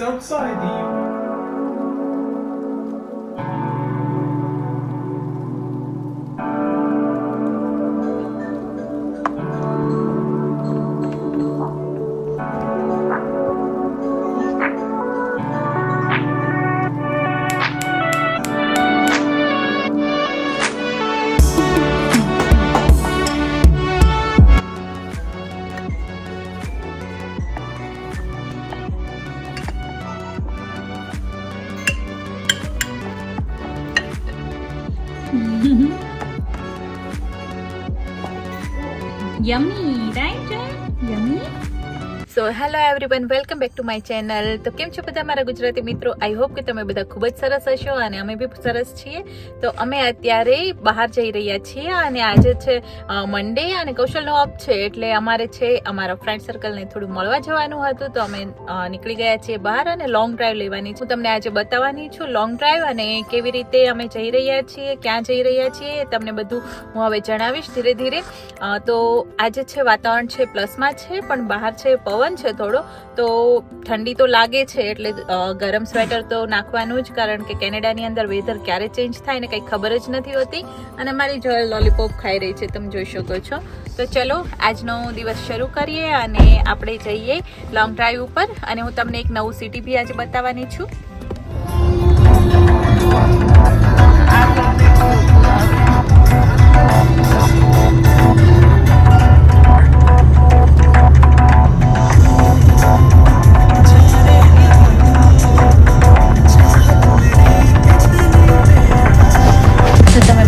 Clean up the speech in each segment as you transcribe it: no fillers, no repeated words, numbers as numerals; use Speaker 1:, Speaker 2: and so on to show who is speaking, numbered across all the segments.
Speaker 1: outside the
Speaker 2: Yummy, right? Yummy. So hello everyone, welcome back to my channel. તો કેમ છો બધા મારા ગુજરાતી મિત્રો? આઈ હોપ કે તમે બધા ખૂબ જ સરસ હશો અને અમે બી સરસ છીએ. તો અમે અત્યારે બહાર જઈ રહ્યા છીએ અને આજે છે મંડે અને કૌશલનો ઓફ છે, એટલે અમારે છે અમારા ફ્રેન્ડ સર્કલને થોડું મળવા જવાનું હતું. તો અમે નીકળી ગયા છીએ બહાર અને લોંગ ડ્રાઈવ લેવાની છું. તમને આજે બતાવવાની છું લોંગ ડ્રાઈવ અને કેવી રીતે અમે જઈ રહ્યા છીએ, ક્યાં જઈ રહ્યા છીએ, તમને બધું હું હવે જણાવીશ ધીરે ધીરે. તો આજે છે વાતાવરણ છે પ્લસમાં છે, પણ બહાર છે પવન છે થોડો, તો ઠંડી તો લાગે છે, એટલે ગરમ સ્વેટર તો નાખવાનું જ, કારણ કે કેનેડાની અંદર વેધર ક્યારે ચેન્જ થાય ને કંઈ ખબર જ નથી હોતી. અને મારી જોયલ લોલીપોપ ખાઈ રહી છે, તમે જોઈ શકો છો. તો ચલો આજનો દિવસ શરૂ કરીએ અને આપણે જઈએ લોંગ ડ્રાઈવ ઉપર. અને હું તમને એક નવું સિટી બી આજે બતાવવાની છું.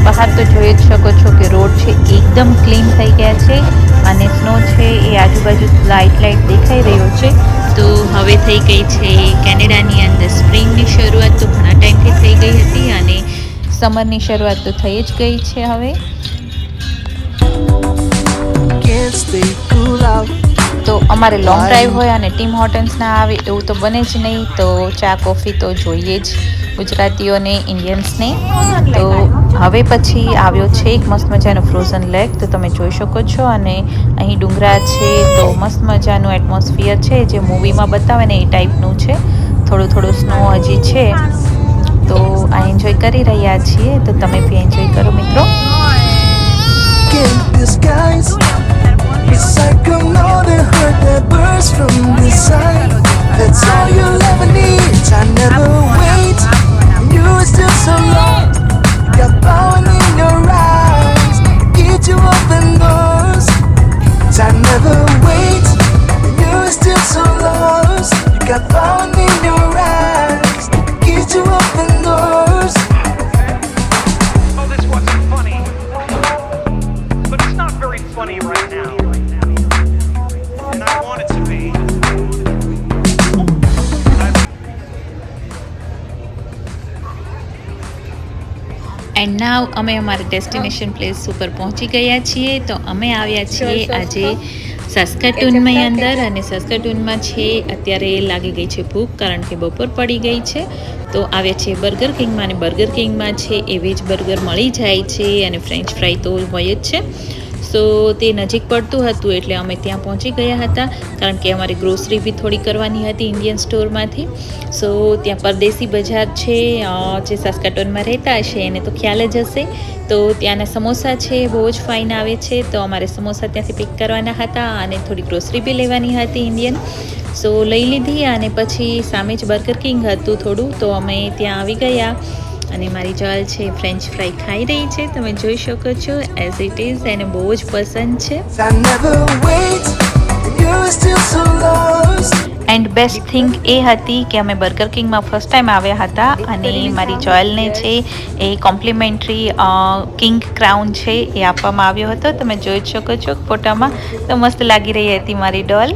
Speaker 2: બહાર તો જોઈ જ શકો છો કે રોડ છે એકદમ ક્લીન થઈ ગયા છે અને સ્નો છે એ આજુબાજુ લાઇટ દેખાઈ રહ્યો છે. તો હવે થઈ ગઈ છે કેનેડાની અંદર સ્પ્રિંગની શરૂઆત, તો ઘણા ટાઈમથી થઈ ગઈ હતી અને સમરની શરૂઆત તો થઈ જ ગઈ છે હવે. તો અમારે લોંગ ડ્રાઈવ હોય અને ટીમ હોર્ટન્સ ના આવે એવું તો બને જ નહીં, તો ચા કોફી તો જોઈએ જ ગુજરાતીઓને, ઇન્ડિયન્સને. તો હવે પછી આવ્યો છે એક મસ્ત મજાનો ફ્રોઝન લેક, તો તમે જોઈ શકો છો. અને અહીં ડુંગરા છે, તો મસ્ત મજાનું એટમોસ્ફિયર છે, જે મૂવીમાં બતાવે ને એ ટાઈપનું છે. થોડું થોડું સ્નો હજી છે, તો આ એન્જોય કરી રહ્યા છીએ. તો તમે બી એન્જોય કરો મિત્રો.
Speaker 3: It's like a northern hurt that bursts from the sun. That's all you'll ever need. I never wait. You are still so long. You got power in your eyes. Get you open doors. I never wait. You are still so lost. You got power in your eyes. Get you open doors.
Speaker 1: Oh, this wasn't funny. But it's not very funny right now. And I want it to be.
Speaker 2: And now અમે અમારા destination place ઉપર પહોંચી ગયા છીએ. તો અમે આવ્યા છીએ આજે સાસ્કાટૂનની અંદર, અને સાસ્કાટૂનમાં છે અત્યારે લાગી ગઈ છે ભૂખ, કારણ કે બપોર પડી ગઈ છે. તો આવ્યા છીએ બર્ગર કિંગમાં, અને બર્ગર કિંગમાં છે એ વેજ બર્ગર મળી જાય છે અને ફ્રેન્ચ ફ્રાય તો હોય જ છે. સો તે નજીક પડતું હતું એટલે અમે ત્યાં પહોંચી ગયા હતા, કારણ કે અમારી ગ્રોસરી બી થોડી કરવાની હતી ઇન્ડિયન સ્ટોરમાંથી. સો ત્યાં પરદેશી બજાર છે, જે સાસ્કાટૂનમાં રહેતા હશે એને તો ખ્યાલ જ હશે. તો ત્યાંના સમોસા છે બહુ જ ફાઇન આવે છે, તો અમારે સમોસા ત્યાંથી પિક કરવાના હતા અને થોડી ગ્રોસરી બી લેવાની હતી ઇન્ડિયન. સો લઈ લીધી અને પછી સામે જ બર્ગર કિંગ હતું થોડું, તો અમે ત્યાં આવી ગયા. અને મારી જોયલ છે ફ્રેન્ચ ફ્રાય ખાઈ રહી છે, તમે જોઈ શકો છો. એઝ ઇટ ઇઝ એને બહુ જ પસંદ છે. એન્ડ બેસ્ટ થિંગ એ હતી કે અમે બર્ગર કિંગમાં ફર્સ્ટ ટાઈમ આવ્યા હતા અને મારી જોયલને છે એ કોમ્પ્લિમેન્ટરી કિંગ ક્રાઉન છે એ આપવામાં આવ્યો હતો, તમે જોઈ શકો છો ફોટામાં. તો મસ્ત લાગી રહી હતી મારી ડોલ.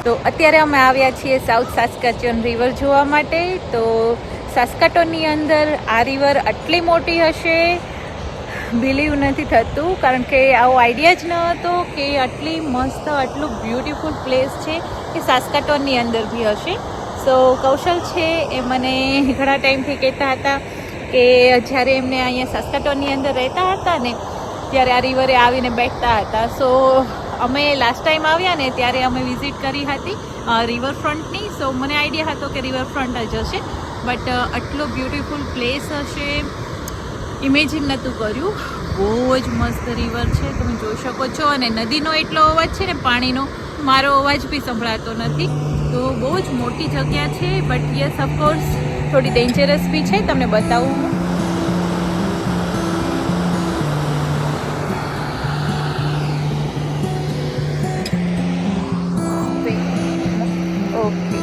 Speaker 2: તો અત્યારે અમે આવ્યા છીએ સાઉથ સાસ્કાચુન રિવર જોવા માટે. તો સાસ્કાટોનની અંદર આ રિવર આટલી મોટી હશે બિલીવ નથી થતું, કારણ કે આવો આઈડિયા જ ન હતો કે આટલી મસ્ત આટલું બ્યુટીફુલ પ્લેસ છે કે સાસ્કાટોનની અંદર બી હશે. સો કૌશલ છે એ મને ઘણા ટાઈમથી કહેતા હતા કે જ્યારે એમને અહીંયા સાસ્કાટોનની અંદર રહેતા હતા ને ત્યારે આ રિવરે આવીને બેઠતા હતા. સો અમે લાસ્ટ ટાઈમ આવ્યા ને ત્યારે અમે વિઝિટ કરી હતી રિવરફ્રન્ટની. સો મને આઈડિયા હતો કે રિવરફ્રન્ટ જ હશે, બટ આટલો બ્યુટીફુલ પ્લેસ હશે ઇમેજિન નહોતું કર્યું. બહુ જ મસ્ત રિવર છે, તમે જોઈ શકો છો. અને નદીનો એટલો અવાજ છે ને પાણીનો, મારો અવાજ બી સંભળાતો નથી. તો બહુ જ મોટી જગ્યા છે, બટ યસ ઓફકોર્સ થોડી ડેન્જરસ બી છે. તમને બતાવું હું. ઓકે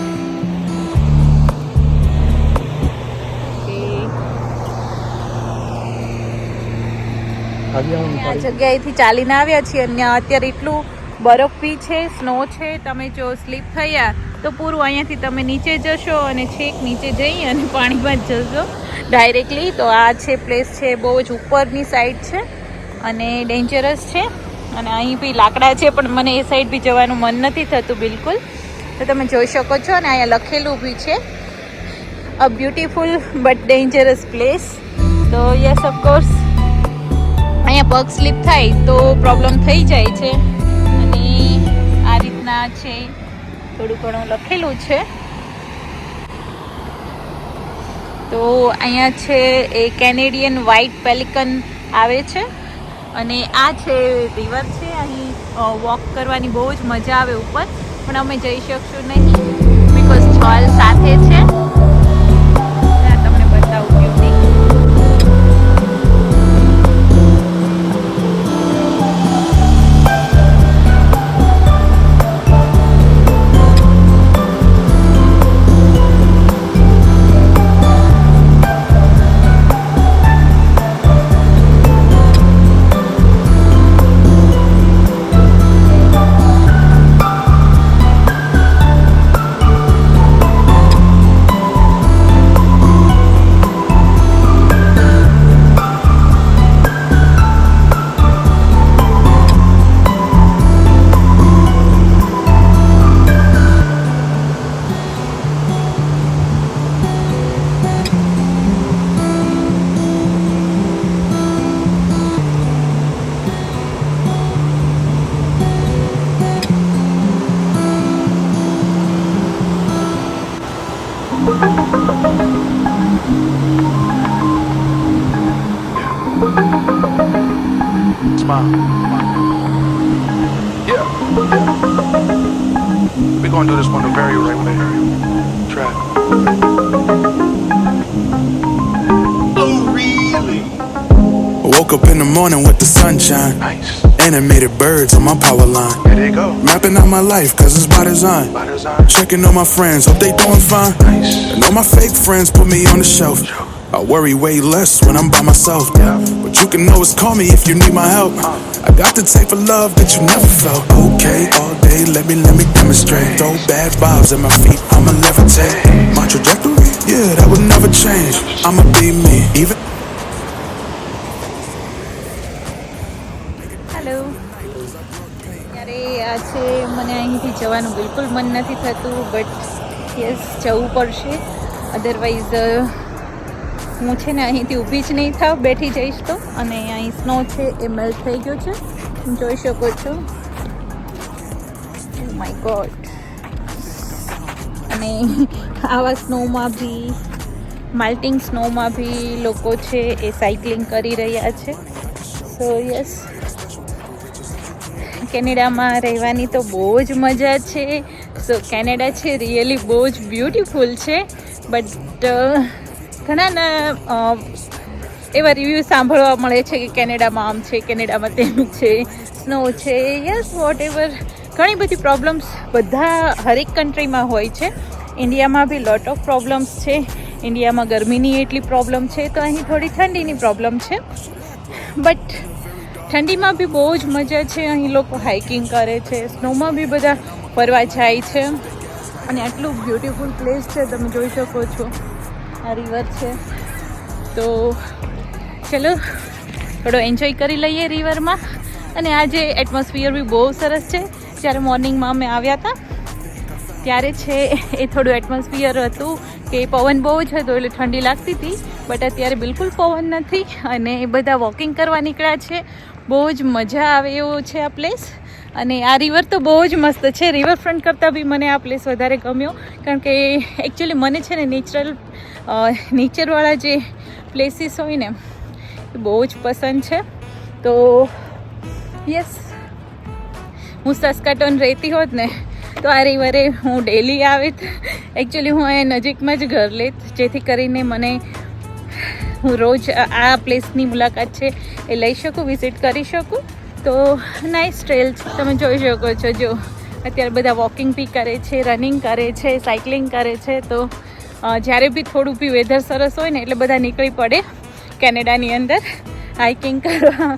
Speaker 2: આ જગ્યાએથી ચાલીને આવ્યા છીએ અને અત્યારે એટલું બરફ બી છે, સ્નો છે. તમે જો સ્લીપ થયા તો પૂરું અહીંયાથી તમે નીચે જશો અને છેક નીચે જઈ અને પાણીમાં જ જશો ડાયરેક્ટલી. તો આ છે પ્લેસ છે, બહુ જ ઉપરની સાઈડ છે અને ડેન્જરસ છે. અને અહીં બી લાકડા છે, પણ મને એ સાઈડ બી જવાનું મન નથી થતું બિલકુલ. તો તમે જોઈ શકો છો. અને અહીંયા લખેલું બી છે a beautiful but dangerous place. તો યસ ઓફકોર્સ અહીંયા પગ સ્લીપ થાય તો પ્રોબ્લેમ થઈ જાય છે. અને આ રીતના છે, થોડું ઘણું લખેલું છે. તો અહીંયા છે એ કેનેડિયન વ્હાઇટ પેલિકન આવે છે. અને આ છે રિવર છે. અહીં વોક કરવાની બહુ જ મજા આવે ઉપર, પણ અમે જઈ શકશું નહીં બિકોઝ છોલ સાથે છે. તમને બતાવું beauty.
Speaker 4: Smile. Yeah. We're gonna do this one the very right way. Try. Oh, really?
Speaker 3: I woke up in the morning with the sunshine.
Speaker 4: Nice.
Speaker 3: Animated birds on my power line.
Speaker 4: There they go.
Speaker 3: Mapping out my life cause it's by design.
Speaker 4: By design.
Speaker 3: Checking on my friends, hope they doing fine.
Speaker 4: Nice.
Speaker 3: And all my fake friends put me on the shelf. I worry way less when I'm by myself. But you can always call me if you need my help. I got the type of love that you never felt. Okay, all day, let me demonstrate. Throw bad vibes at my feet, I'ma levitate. My trajectory, yeah, that would never change. I'ma be me, even.
Speaker 2: Hello. ત્યારે આ છે, મને અહીંથી જવાનું બિલકુલ મન નથી થતું, બટ યસ જવું પડશે. અધરવાઇઝ હું છે ને અહીંથી ઊભી જ નહીં થાવ, બેઠી જઈશ તો. અને અહીં સ્નો છે એ મેલ્ટ થઈ ગયો છે, જોઈ શકો છો. Oh my God. અને આવા સ્નોમાં બી, માલ્ટિંગ સ્નોમાં બી લોકો છે એ સાયકલિંગ કરી રહ્યા છે. સો યસ, કેનેડામાં રહેવાની તો બહુ જ મજા છે. સો કેનેડા છે રિયલી બહુ જ બ્યુટીફુલ છે, બટ ઘણાના એવા રિવ્યૂ સાંભળવા મળે છે કે કેનેડામાં આમ છે, કેનેડામાં તેમ છે, સ્નો છે. યસ, વોટ એવર, ઘણી બધી પ્રોબ્લેમ્સ બધા હરેક કન્ટ્રીમાં હોય છે. ઇન્ડિયામાં બી લોટ ઓફ પ્રોબ્લેમ્સ છે. ઇન્ડિયામાં ગરમીની એટલી પ્રોબ્લેમ છે, તો અહીં થોડી ઠંડીની પ્રોબ્લેમ છે. બટ ઠંડીમાં બી બહુ જ મજા છે. અહીં લોકો હાઇકિંગ કરે છે, સ્નોમાં બી બધા ફરવા જાય છે. અને આટલું બ્યુટીફુલ પ્લેસ છે, તમે જોઈ શકો છો. આ રિવર છે. તો ચલો થોડો એન્જોય કરી લઈએ રિવરમાં. અને આજે એટમોસ્ફિયર બી બહુ સરસ છે. જ્યારે મોર્નિંગમાં અમે આવ્યા હતા ત્યારે છે એ થોડું એટમોસ્ફિયર હતું કે પવન બહુ જ હતો એટલે ઠંડી લાગતી હતી, બટ અત્યારે બિલકુલ પવન નથી અને બધા વોકિંગ કરવા નીકળ્યા છે. બહુ જ મજા આવે એવું છે આ પ્લેસ. અને આ રિવર તો બહુ જ મસ્ત છે. રિવરફ્રન્ટ કરતાં બી મને આ પ્લેસ વધારે ગમ્યો, કારણ કે એકચ્યુઅલી મને છે ને નેચરવાળા જે પ્લેસીસ હોય ને એ બહુ જ પસંદ છે. તો યસ, હું સસ્કાટોન રહેતી હોત ને તો આ રિવરે હું ડેલી આવીત. એકચ્યુઅલી હું અહીંયા નજીકમાં જ ઘર લેત, જેથી કરીને મને હું રોજ આ પ્લેસની મુલાકાત છે એ લઈ શકું, વિઝિટ કરી શકું. તો નાઇસ ટ્રેલ તમે જોઈ શકો છો. જો અત્યારે બધા વોકિંગ બી કરે છે, રનિંગ કરે છે, સાયકલિંગ કરે છે. તો જ્યારે બી થોડું બી વેધર સરસ હોય ને એટલે બધા નીકળી પડે કેનેડાની અંદર હાઇકિંગ કરવા,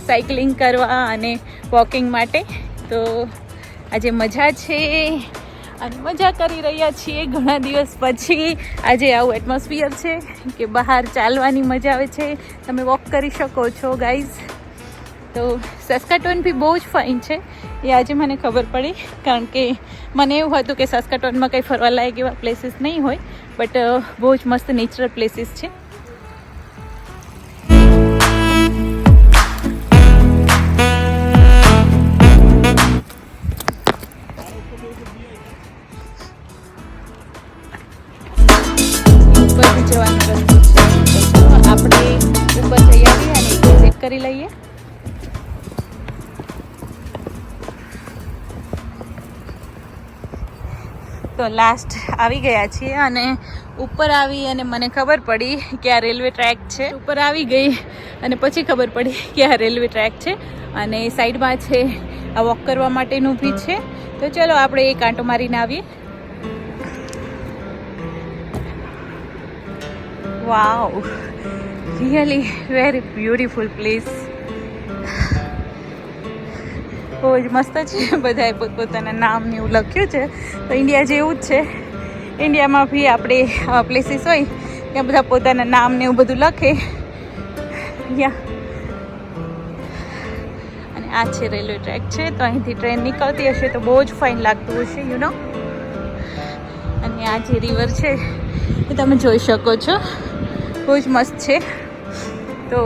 Speaker 2: સાયકલિંગ કરવા અને વોકિંગ માટે. તો આજે મજા છે અને મજા કરી રહ્યા છીએ ઘણા દિવસ પછી. આજે આવું એટમોસ્ફિયર છે કે બહાર ચાલવાની મજા આવે છે, તમે વોક કરી શકો છો ગાઈઝ. તો સસ્કાટોન બી બહુ જ ફાઇન છે એ આજે મને ખબર પડી, કારણ કે મને એવું હતું કે સસ્કાટોનમાં કંઈ ફરવાલાયક એવા પ્લેસીસ નહીં હોય, બટ બહુ જ મસ્ત નેચરલ પ્લેસીસ છે. ઉપર જવાનો રસ્તો છે, તો આપણે ઉપર જઈ આવીએ અને વિઝિટ કરી લઈએ. તો લાસ્ટ આવી ગયા છીએ અને ઉપર આવી અને મને ખબર પડી કે આ રેલવે ટ્રેક છે. ઉપર આવી ગઈ અને પછી ખબર પડી કે આ રેલવે ટ્રેક છે અને સાઈડમાં છે આ વોક કરવા માટેનું બી છે. તો ચલો આપણે એક આંટો મારીને આવીએ. વાવ, રિયલી વેરી બ્યુટીફુલ પ્લેસ. બહુ જ મસ્ત છે. બધાએ પોતપોતાના નામ ને એવું લખ્યું છે. તો ઇન્ડિયા જેવું જ છે. ઇન્ડિયામાં બી આપણે આવા પ્લેસીસ હોય ત્યાં બધા પોતાના નામ ને એવું બધું લખે. અને આ છે રેલવે ટ્રેક છે. તો અહીંથી ટ્રેન નીકળતી હશે તો બહુ જ ફાઇન લાગતું હશે, યુ નો. અને આ જે રિવર છે એ તમે જોઈ શકો છો, બહુ જ મસ્ત છે. તો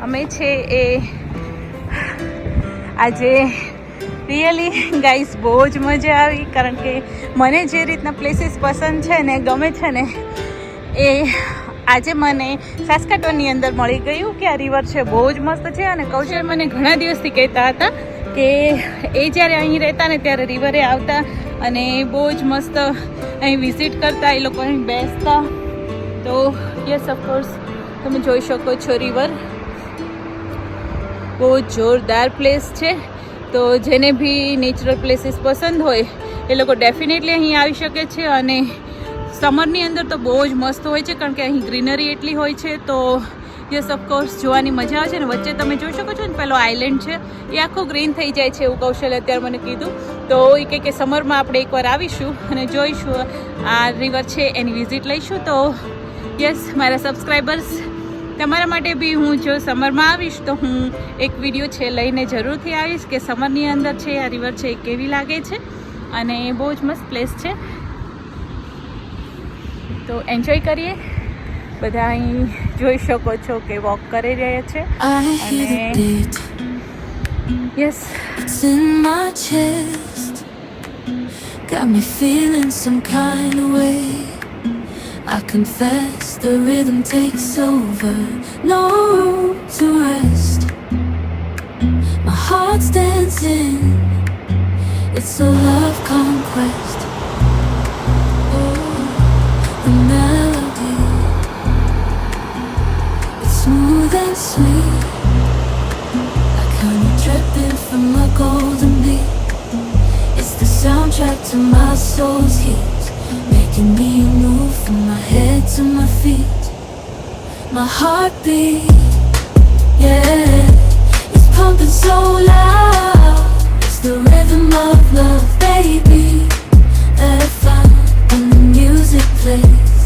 Speaker 2: અમે છે એ આજે રિયલી ગાઈસ બહુ જ મજા આવી, કારણ કે મને જે રીતના પ્લેસીસ પસંદ છે ને, ગમે છે ને, એ આજે મને સાસ્કાટોનની અંદર મળી ગયું કે આ રિવર છે બહુ જ મસ્ત છે. અને કૌશલ મને ઘણા દિવસથી કહેતા હતા કે એ જ્યારે અહીં રહેતા ને ત્યારે રિવરે આવતા અને બહુ જ મસ્ત અહીં વિઝિટ કરતા, એ લોકો અહીં બેસતા. તો યસ, ઓફકોર્સ તમે જોઈ શકો છો રિવર. બહુ જોરદાર પ્લેસ છે. તો જેને બી નેચરલ પ્લેસીસ પસંદ હોય એ લોકો ડેફિનેટલી અહીં આવી શકે છે. અને સમરની અંદર તો બહુ જ મસ્ત હોય છે, કારણ કે અહીં ગ્રીનરી એટલી હોય છે. તો યસ, ઓફકોર્સ જોવાની મજા આવે છે. ને વચ્ચે તમે જોઈ શકો છો ને પેલો આઇલેન્ડ છે એ આખો ગ્રીન થઈ જાય છે, એવું કૌશલ અત્યારે મને કીધું. તો એ કહે કે સમરમાં આપણે એકવાર આવીશું અને જોઈશું આ રિવર છે એની વિઝિટ લઈશું. તો યસ, મારા સબસ્ક્રાઈબર્સ, તમારા માટે બી હું જો સમરમાં આવીશ તો હું એક વિડીયો છે લઈને જરૂરથી આવીશ કે સમરની અંદર છે આ રિવર છે એ કેવી લાગે છે. અને બહુ જ મસ્ત પ્લેસ છે. તો એન્જોય કરીએ. બધા અહીં જોઈ શકો છો કે વોક કરી રહ્યા છે. અને yes,
Speaker 5: It's in my chest, got me feeling some kind of way. I confess the rhythm takes over, no room to rest. My heart's dancing, it's a love conquest. Oh, the melody, it's smooth and sweet, like honey dripping from a golden beat. It's the soundtrack to my soul's heat, making me move from my head to my feet. My heartbeat, yeah, it's pumping so loud. It's the rhythm of love, baby, that I found when the music plays.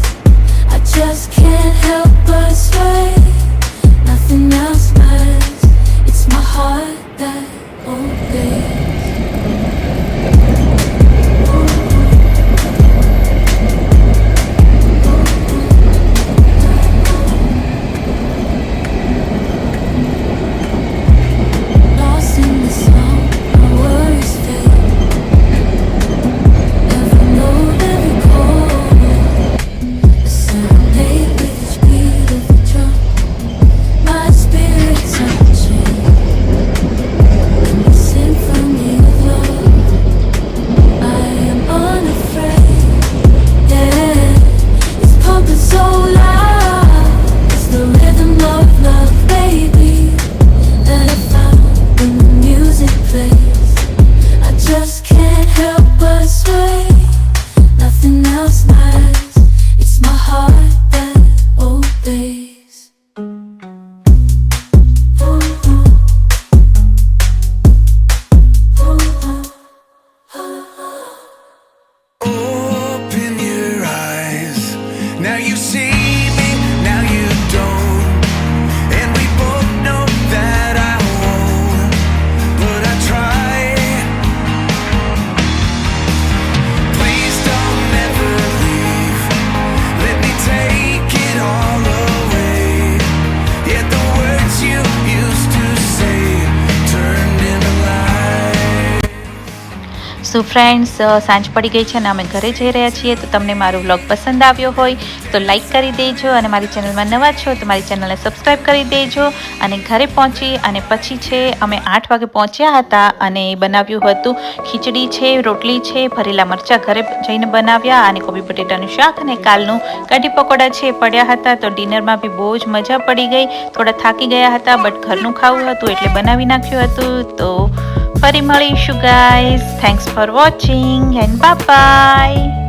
Speaker 5: I just can't help but sway. Nothing else
Speaker 2: so friends, સાંજ પડી ગઈ છે અને અમે ઘરે જઈ રહ્યા છીએ. તો તમને મારો વ્લોગ પસંદ આવ્યો હોય તો લાઈક કરી દેજો, અને મારી ચેનલમાં નવા છો તો મારી ચેનલને સબસ્ક્રાઈબ કરી દેજો. અને ઘરે પહોંચી અને પછી છે અમે 8 વાગે પહોંચ્યા હતા અને બનાવ્યું હતું ખીચડી છે, રોટલી છે, ભરેલા મરચાં ઘરે જઈને બનાવ્યા, અને કોબી બટેટાનું શાક, અને કાલનું કઢી પકોડા છે પડ્યા હતા. તો ડિનરમાં બી બહુ જ મજા પડી ગઈ. થોડા થાકી ગયા હતા બટ ઘરનું ખાવું હતું એટલે બનાવી નાખ્યું હતું. તો ફરી મળીશું guys. Thanks for watching and bye bye.